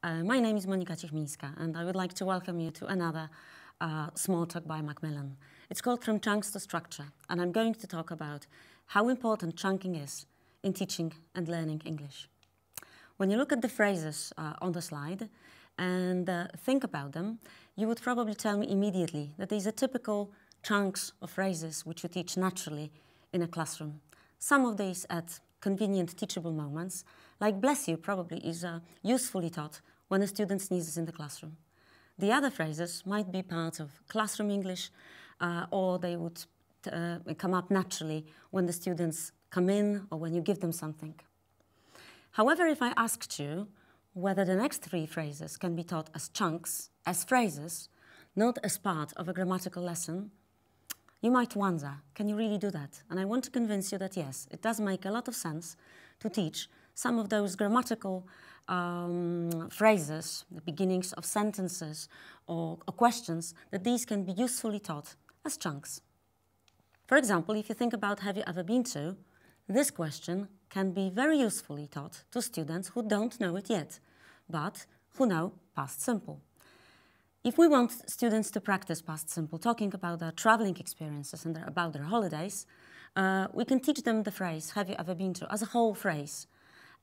My name is Monika Cichmińska, and I would like to welcome you to another small talk by Macmillan. It's called From Chunks to Structure, and I'm going to talk about how important chunking is in teaching and learning English. When you look at the phrases on the slide and think about them, you would probably tell me immediately that these are typical chunks of phrases which you teach naturally in a classroom. Some of these at convenient teachable moments, like bless you probably is usefully taught when a student sneezes in the classroom. The other phrases might be part of classroom English or they would come up naturally when the students come in or when you give them something. However, if I asked you whether the next three phrases can be taught as chunks, as phrases, not as part of a grammatical lesson, you might wonder, can you really do that? And I want to convince you that yes, it does make a lot of sense to teach some of those grammatical phrases, the beginnings of sentences or questions, that these can be usefully taught as chunks. For example, if you think about have you ever been to, this question can be very usefully taught to students who don't know it yet, but who know past simple. If we want students to practice past simple, talking about their traveling experiences and about their holidays, we can teach them the phrase, have you ever been to, as a whole phrase.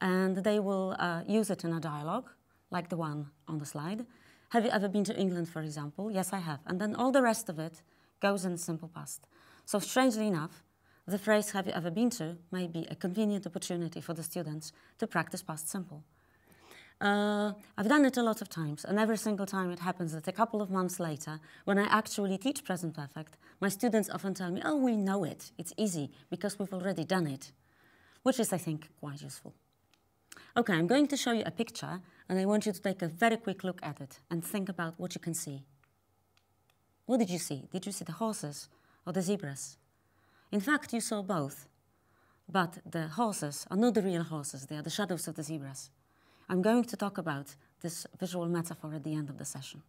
And they will use it in a dialogue, like the one on the slide. Have you ever been to England, for example? Yes, I have. And then all the rest of it goes in simple past. So strangely enough, the phrase, have you ever been to, may be a convenient opportunity for the students to practice past simple. I've done it a lot of times, and every single time it happens that a couple of months later, when I actually teach present perfect, my students often tell me, oh, we know it, it's easy, because we've already done it, which is, I think, quite useful. Okay, I'm going to show you a picture, and I want you to take a very quick look at it and think about what you can see. What did you see? Did you see the horses or the zebras? In fact, you saw both, but the horses are not the real horses, they are the shadows of the zebras. I'm going to talk about this visual metaphor at the end of the session.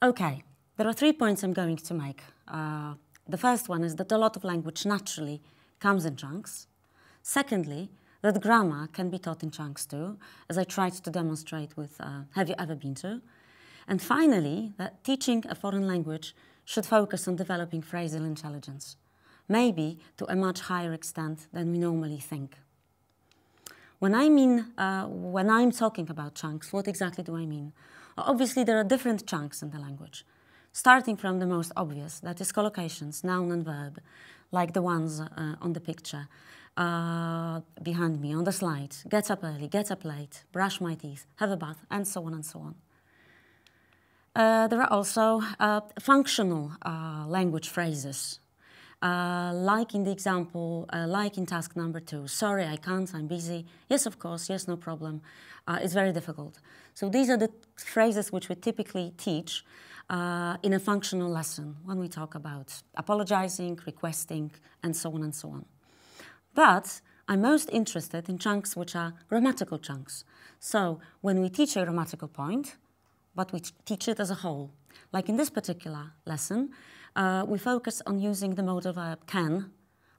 Okay, there are 3 points I'm going to make. The first one is that a lot of language naturally comes in chunks. Secondly, that grammar can be taught in chunks too, as I tried to demonstrate with have you ever been to. And finally, that teaching a foreign language should focus on developing phrasal intelligence, maybe to a much higher extent than we normally think. When I'm talking about chunks, what exactly do I mean? Obviously, there are different chunks in the language, starting from the most obvious, that is collocations, noun and verb, like the ones on the picture behind me on the slide. Get up early, get up late, brush my teeth, have a bath, and so on and so on. There are also functional language phrases, like in the example, like in task number 2. Sorry, I can't, I'm busy. Yes, of course, yes, no problem. It's very difficult. So these are the phrases which we typically teach in a functional lesson when we talk about apologizing, requesting, and so on and so on. But I'm most interested in chunks which are grammatical chunks. So when we teach a grammatical point, but we teach it as a whole. Like in this particular lesson, we focus on using the modal verb can,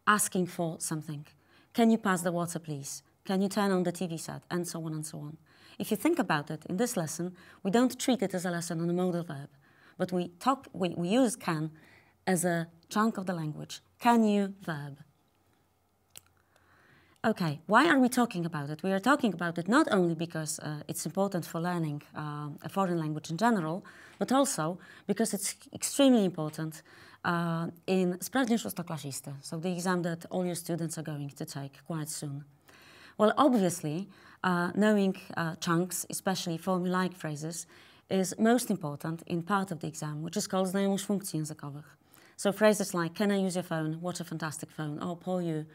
asking for something. Can you pass the water, please? Can you turn on the TV set? And so on and so on. If you think about it, in this lesson, we don't treat it as a lesson on a modal verb, but we use can as a chunk of the language. Can you verb? Okay, why are we talking about it? We are talking about it not only because it's important for learning a foreign language in general, but also because it's extremely important in Sprawdzian szóstoklasisty, so the exam that all your students are going to take quite soon. Well, obviously, knowing chunks, especially formulaic phrases, is most important in part of the exam, which is called znajomość funkcji językowych. So phrases like, can I use your phone? What a fantastic phone. Oh, poor you.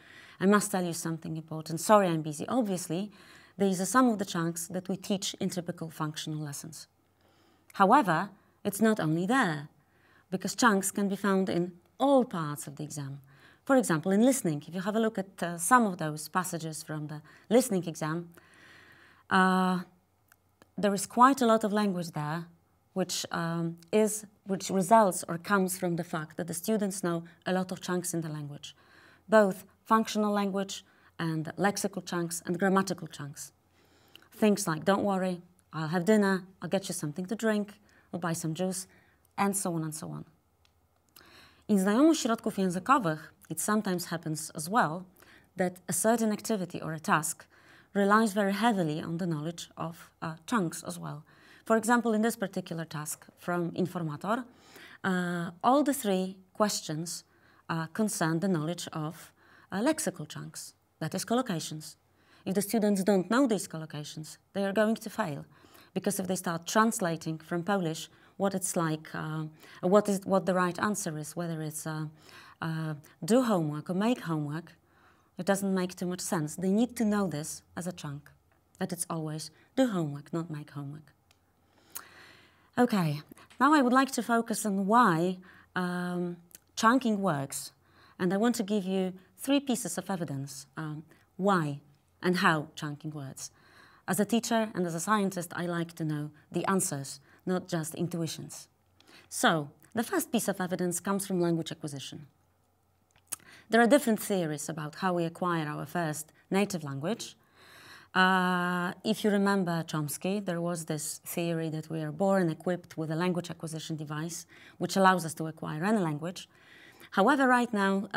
I must tell you something important. Sorry, I'm busy. Obviously, these are some of the chunks that we teach in typical functional lessons. However, it's not only there, because chunks can be found in all parts of the exam. For example, in listening, if you have a look at some of those passages from the listening exam, there is quite a lot of language there which results or comes from the fact that the students know a lot of chunks in the language, both functional language and lexical chunks and grammatical chunks. Things like don't worry, I'll have dinner, I'll get you something to drink, we'll buy some juice, and so on and so on. In znajomość środków językowych, it sometimes happens as well that a certain activity or a task relies very heavily on the knowledge of chunks as well. For example, in this particular task from Informator, all the three questions concern the knowledge of lexical chunks, that is collocations. If the students don't know these collocations, they are going to fail, because if they start translating from Polish what it's like, what the right answer is, whether it's do homework or make homework, it doesn't make too much sense. They need to know this as a chunk, that it's always do homework, not make homework. Okay, now I would like to focus on why chunking works, and I want to give you 3 pieces of evidence why and how chunking works. As a teacher and as a scientist, I like to know the answers, not just intuitions. So, the first piece of evidence comes from language acquisition. There are different theories about how we acquire our first native language. If you remember Chomsky, there was this theory that we are born equipped with a language acquisition device which allows us to acquire any language. However, right now,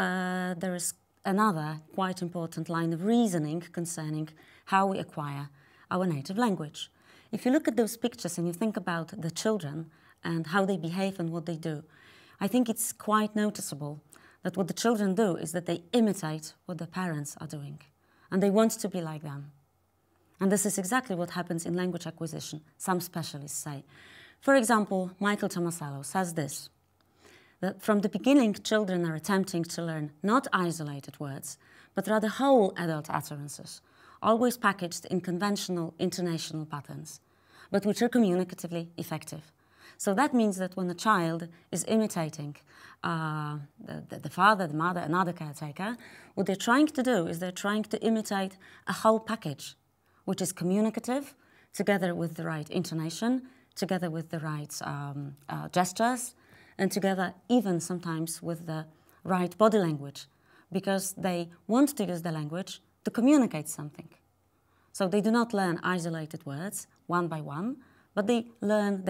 there is another quite important line of reasoning concerning how we acquire our native language. If you look at those pictures and you think about the children and how they behave and what they do, I think it's quite noticeable that what the children do is that they imitate what their parents are doing, and they want to be like them. And this is exactly what happens in language acquisition, some specialists say. For example, Michael Tomasello says this, that from the beginning, children are attempting to learn not isolated words, but rather whole adult utterances, always packaged in conventional intonational patterns, but which are communicatively effective. So that means that when a child is imitating the father, the mother, another caretaker, what they're trying to do is they're trying to imitate a whole package, which is communicative, together with the right intonation, together with the right gestures, and together even sometimes with the right body language, because they want to use the language to communicate something. So they do not learn isolated words, one by one, but they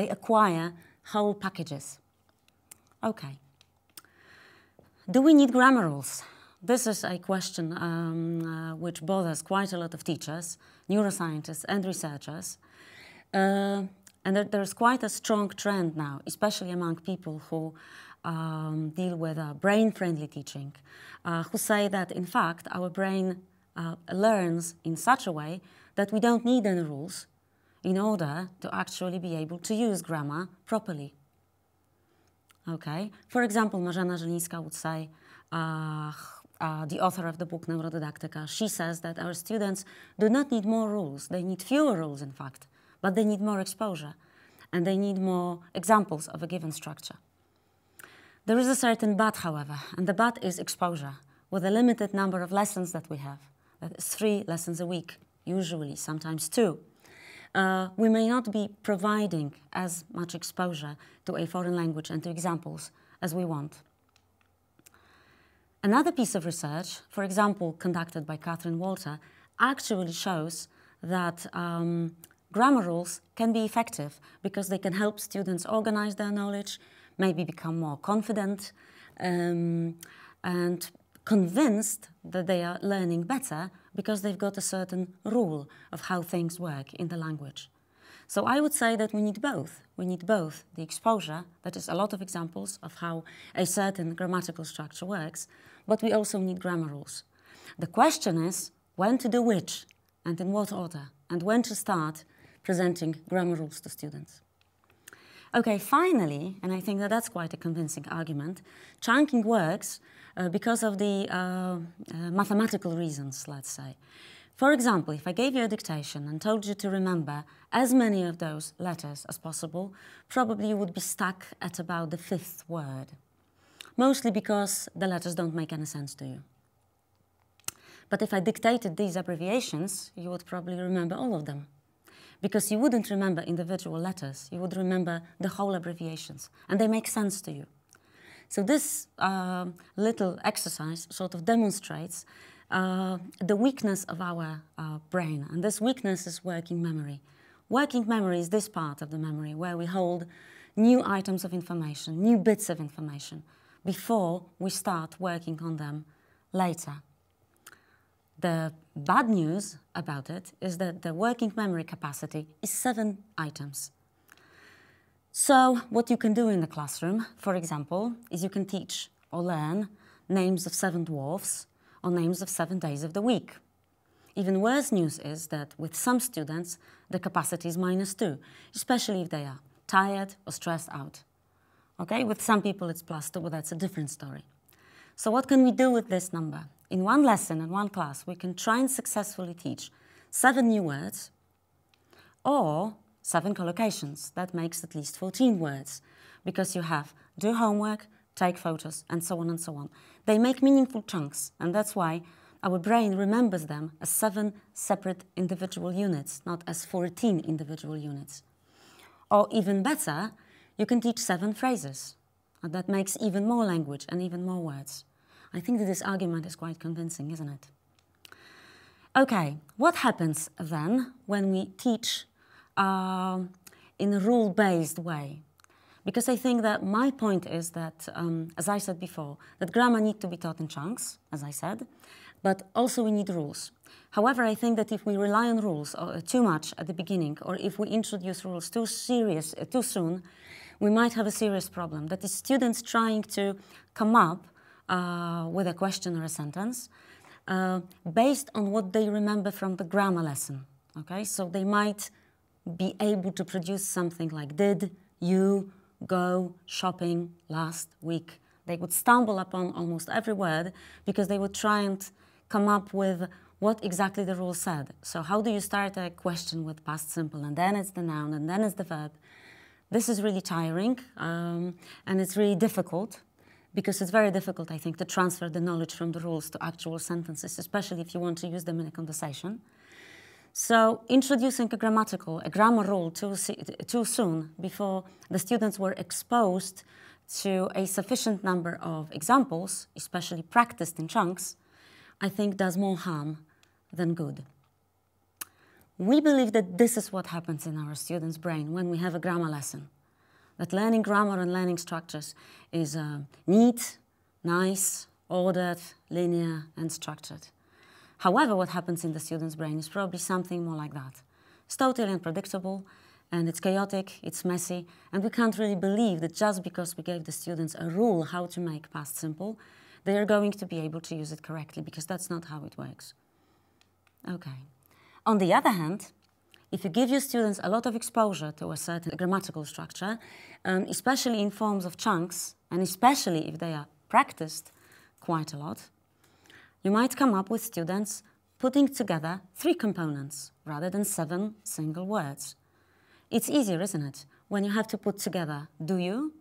acquire whole packages. Okay. Do we need grammar rules? This is a question which bothers quite a lot of teachers, neuroscientists and researchers. And there's quite a strong trend now, especially among people who deal with brain-friendly teaching, who say that, in fact, our brain learns in such a way that we don't need any rules in order to actually be able to use grammar properly. Okay? For example, Marzena Żelińska would say, the author of the book Neurodidactica, she says that our students do not need more rules. They need fewer rules, in fact, but they need more exposure, and they need more examples of a given structure. There is a certain but, however, and the but is exposure, with a limited number of lessons that we have. That is 3 lessons a week, usually, sometimes 2. We may not be providing as much exposure to a foreign language and to examples as we want. Another piece of research, for example, conducted by Catherine Walter, actually shows that grammar rules can be effective because they can help students organize their knowledge, maybe become more confident, and convinced that they are learning better because they've got a certain rule of how things work in the language. So I would say that we need both. We need both the exposure, that is a lot of examples of how a certain grammatical structure works, but we also need grammar rules. The question is when to do which and in what order, and when to start presenting grammar rules to students. Okay, finally, and I think that that's quite a convincing argument, chunking works because of the mathematical reasons, let's say. For example, if I gave you a dictation and told you to remember as many of those letters as possible, probably you would be stuck at about the 5th word, mostly because the letters don't make any sense to you. But if I dictated these abbreviations, you would probably remember all of them, because you wouldn't remember individual letters, you would remember the whole abbreviations, and they make sense to you. So this little exercise sort of demonstrates the weakness of our brain, and this weakness is working memory. Working memory is this part of the memory where we hold new items of information, new bits of information, before we start working on them later. The bad news about it is that the working memory capacity is 7 items. So what you can do in the classroom, for example, is you can teach or learn names of 7 dwarfs or names of 7 days of the week. Even worse news is that with some students, the capacity is -2, especially if they are tired or stressed out. Okay, with some people it's +2, but that's a different story. So what can we do with this number? In one lesson, in one class, we can try and successfully teach 7 new words or 7 collocations. That makes at least 14 words, because you have do homework, take photos, and so on and so on. They make meaningful chunks, and that's why our brain remembers them as 7 separate individual units, not as 14 individual units. Or even better, you can teach 7 phrases. And that makes even more language and even more words. I think that this argument is quite convincing, isn't it? Okay, what happens then when we teach in a rule-based way? Because I think that my point is that, as I said before, that grammar needs to be taught in chunks, as I said, but also we need rules. However, I think that if we rely on rules too much at the beginning, or if we introduce rules too soon, we might have a serious problem. That is, students trying to come up with a question or a sentence based on what they remember from the grammar lesson. Okay, so they might be able to produce something like did you go shopping last week. They would stumble upon almost every word because they would try and come up with what exactly the rule said. So how do you start a question with past simple, and then it's the noun, and then it's the verb? This is really tiring, and it's really difficult, because it's very difficult, I think, to transfer the knowledge from the rules to actual sentences, especially if you want to use them in a conversation. So introducing a grammar rule too soon, before the students were exposed to a sufficient number of examples, especially practiced in chunks, I think does more harm than good. We believe that this is what happens in our students' brain when we have a grammar lesson. That learning grammar and learning structures is neat, nice, ordered, linear, and structured. However, what happens in the student's brain is probably something more like that. It's totally unpredictable, and it's chaotic, it's messy, and we can't really believe that just because we gave the students a rule how to make past simple, they are going to be able to use it correctly, because that's not how it works. Okay. On the other hand, if you give your students a lot of exposure to a certain grammatical structure, especially in forms of chunks, and especially if they are practiced quite a lot, you might come up with students putting together 3 components rather than 7 single words. It's easier, isn't it, when you have to put together do you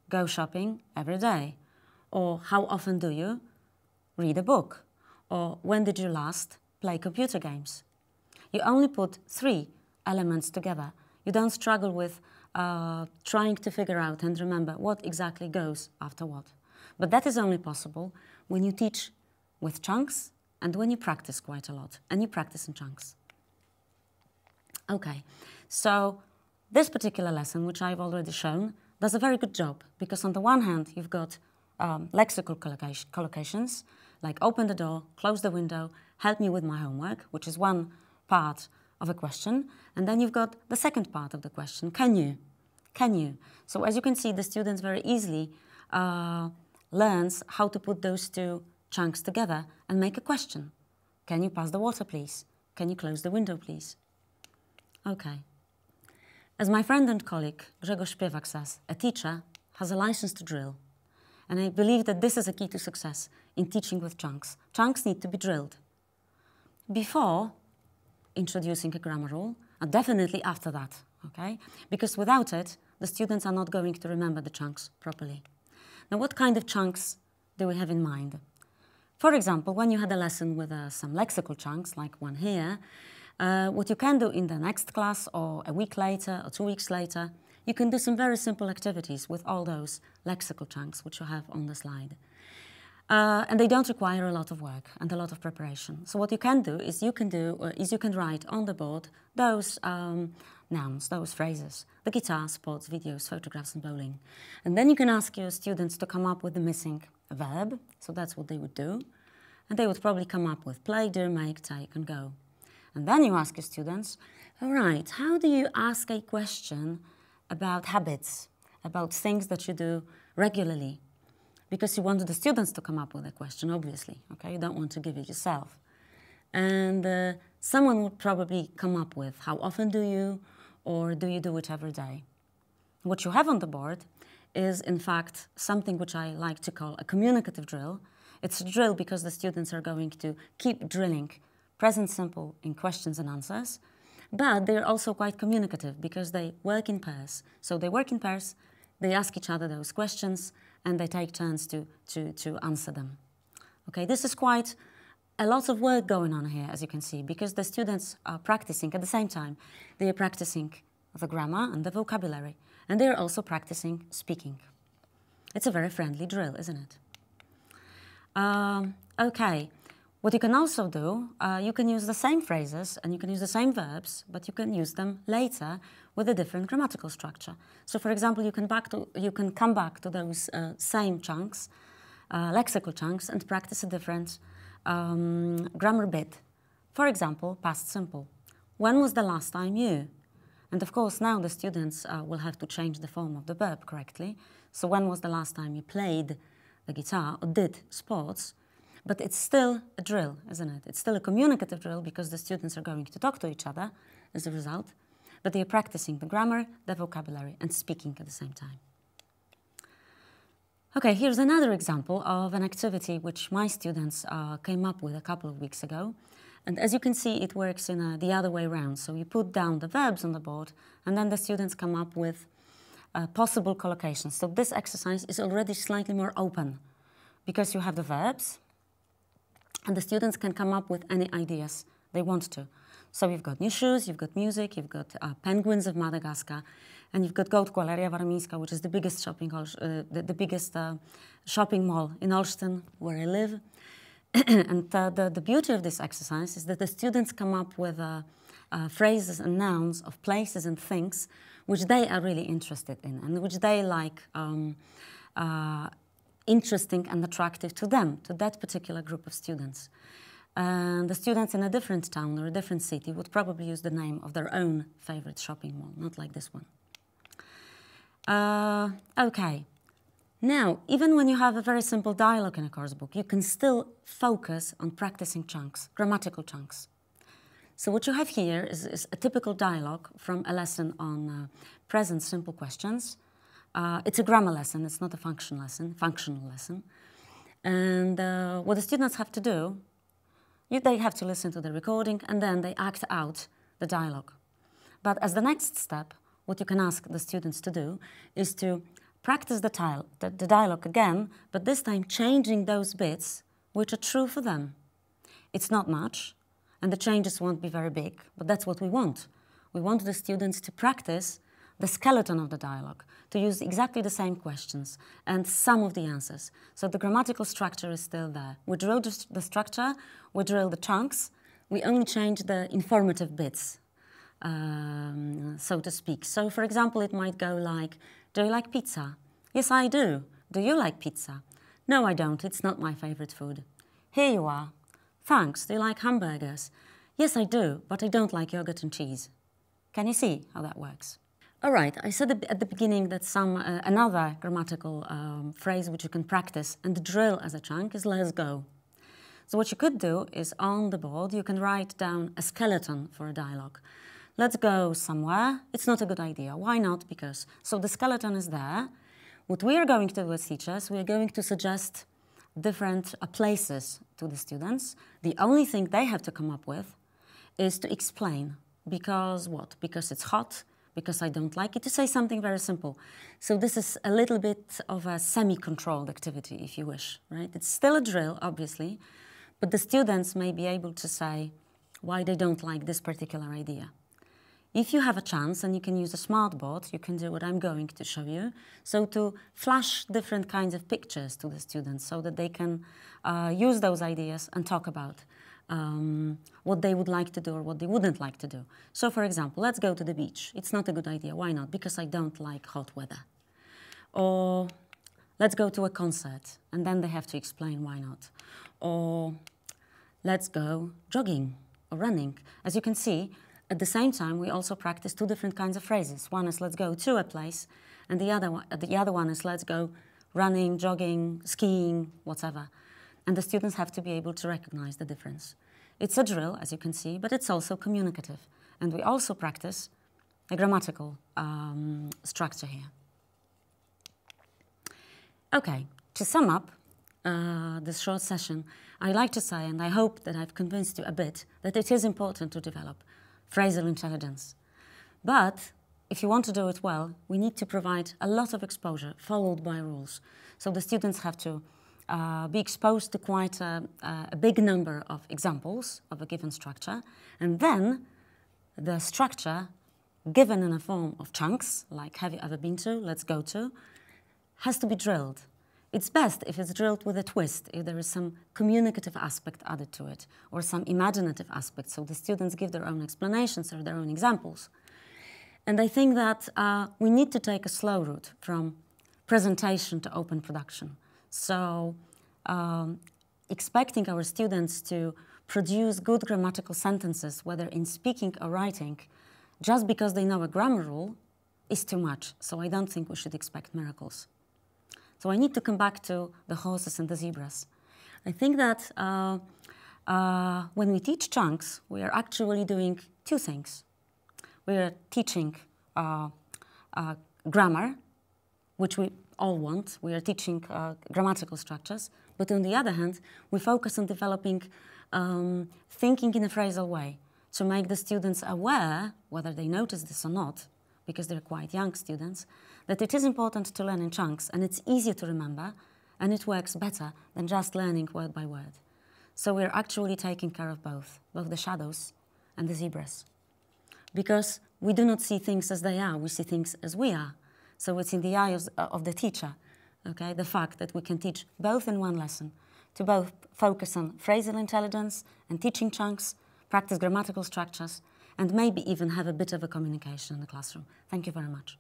go shopping every day, or how often do you read a book, or when did you last play computer games. You only put 3 elements together. You don't struggle with trying to figure out and remember what exactly goes after what. But that is only possible when you teach with chunks and when you practice quite a lot, and you practice in chunks. Okay, so this particular lesson, which I've already shown, does a very good job, because on the one hand, you've got lexical collocations, like open the door, close the window, help me with my homework, which is one part of a question, and then you've got the second part of the question, can you? Can you? So as you can see, the students very easily learns how to put those 2 chunks together and make a question. Can you pass the water, please? Can you close the window, please? Okay. As my friend and colleague Grzegorz Śpiewak says, a teacher has a license to drill. And I believe that this is a key to success in teaching with chunks. Chunks need to be drilled before introducing a grammar rule, and definitely after that, okay? Because without it, the students are not going to remember the chunks properly. Now, what kind of chunks do we have in mind? For example, when you had a lesson with some lexical chunks, like one here, what you can do in the next class, or a week later, or 2 weeks later, you can do some very simple activities with all those lexical chunks which you have on the slide. And they don't require a lot of work and a lot of preparation. So what you can do is you can write on the board those nouns, those phrases: the guitar, sports, videos, photographs, and bowling. And then you can ask your students to come up with the missing verb. So that's what they would do. And they would probably come up with play, do, make, take, and go. And then you ask your students, all right, how do you ask a question about habits, about things that you do regularly? Because you want the students to come up with a question, obviously, okay? You don't want to give it yourself. And someone would probably come up with, how often do you, or do you do it every day? What you have on the board is, in fact, something which I like to call a communicative drill. It's a drill because the students are going to keep drilling present simple in questions and answers, but they're also quite communicative because they work in pairs. So they work in pairs, they ask each other those questions, and they take turns to answer them. Okay, this is quite a lot of work going on here, as you can see, because the students are practicing at the same time. They are practicing the grammar and the vocabulary, and they're also practicing speaking. It's a very friendly drill, isn't it? Okay, what you can also do, you can use the same phrases and you can use the same verbs, but you can use them later with a different grammatical structure. So, for example, you can come back to those same chunks, lexical chunks, and practice a different grammar bit. For example, past simple. When was the last time you? And of course, now the students will have to change the form of the verb correctly. So, when was the last time you played the guitar or did sports? But it's still a drill, isn't it? It's still a communicative drill because the students are going to talk to each other as a result, but they are practicing the grammar, the vocabulary, and speaking at the same time. Okay, here's another example of an activity which my students came up with a couple of weeks ago. And as you can see, it works in the other way around. So you put down the verbs on the board, and then the students come up with possible collocations. So this exercise is already slightly more open because you have the verbs, and the students can come up with any ideas they want to. So you've got new shoes, you've got music, you've got penguins of Madagascar, and you've got Galeria Warmińska, which is the biggest shopping shopping mall in Olsztyn, where I live. And the beauty of this exercise is that the students come up with phrases and nouns of places and things which they are really interested in and which they like interesting and attractive to them, to that particular group of students. And the students in a different town or a different city would probably use the name of their own favorite shopping mall, not like this one. Okay. Now, even when you have a very simple dialogue in a course book, you can still focus on practicing chunks, grammatical chunks. So what you have here is a typical dialogue from a lesson on present simple questions. It's a grammar lesson, it's not a functional lesson. And what the students have to do, they have to listen to the recording and then they act out the dialogue. But as the next step, what you can ask the students to do is to practice the dialogue again, but this time changing those bits which are true for them. It's not much, and the changes won't be very big, but that's what we want. We want the students to practice the skeleton of the dialogue, to use exactly the same questions and some of the answers. So the grammatical structure is still there. We drill the structure, we drill the chunks, we only change the informative bits, so to speak. So, for example, it might go like, do you like pizza? Yes, I do. Do you like pizza? No, I don't. It's not my favorite food. Here you are. Thanks. Do you like hamburgers? Yes, I do, but I don't like yogurt and cheese. Can you see how that works? All right, I said at the beginning that another grammatical phrase which you can practice and drill as a chunk is let's go. So what you could do is on the board you can write down a skeleton for a dialogue. Let's go somewhere. It's not a good idea. Why not? Because, so the skeleton is there. What we are going to do as teachers, we are going to suggest different places to the students. The only thing they have to come up with is to explain. Because what? Because it's hot, because I don't like it, to say something very simple. So this is a little bit of a semi-controlled activity, if you wish, right? It's still a drill, obviously, but the students may be able to say why they don't like this particular idea. if you have a chance and you can use a smartboard, you can do what I'm going to show you. So to flash different kinds of pictures to the students so that they can use those ideas and talk about what they would like to do or what they wouldn't like to do. So for example, let's go to the beach. It's not a good idea. Why not? Because I don't like hot weather. Or let's go to a concert, and then they have to explain why not. Or let's go jogging or running. As you can see, at the same time, we also practice two different kinds of phrases. One is let's go to a place, and the other one is let's go running, jogging, skiing, whatever. And the students have to be able to recognize the difference. It's a drill, as you can see, but it's also communicative. And we also practice a grammatical structure here. Okay, to sum up this short session, I like to say, and I hope that I've convinced you a bit, that it is important to develop phrasal intelligence. But if you want to do it well, we need to provide a lot of exposure followed by rules. So the students have to be exposed to quite a big number of examples of a given structure, and then the structure, given in a form of chunks, like have you ever been to, let's go to, has to be drilled. It's best if it's drilled with a twist, if there is some communicative aspect added to it, or some imaginative aspect, so the students give their own explanations or their own examples. And I think that we need to take a slow route from presentation to open production. So expecting our students to produce good grammatical sentences, whether in speaking or writing, just because they know a grammar rule, is too much. So I don't think we should expect miracles. So I need to come back to the horses and the zebras. I think that when we teach chunks, we are actually doing two things. We are teaching grammar, which we all want. We are teaching grammatical structures. But on the other hand, we focus on developing thinking in a phrasal way to make the students aware, whether they notice this or not, because they're quite young students, that it is important to learn in chunks, and it's easier to remember, and it works better than just learning word by word. So we're actually taking care of both the shadows and the zebras. Because we do not see things as they are, we see things as we are. So it's in the eye of the teacher, okay, the fact that we can teach both in one lesson, to both focus on phrasal intelligence and teaching chunks, practice grammatical structures, and maybe even have a bit of a communication in the classroom. Thank you very much.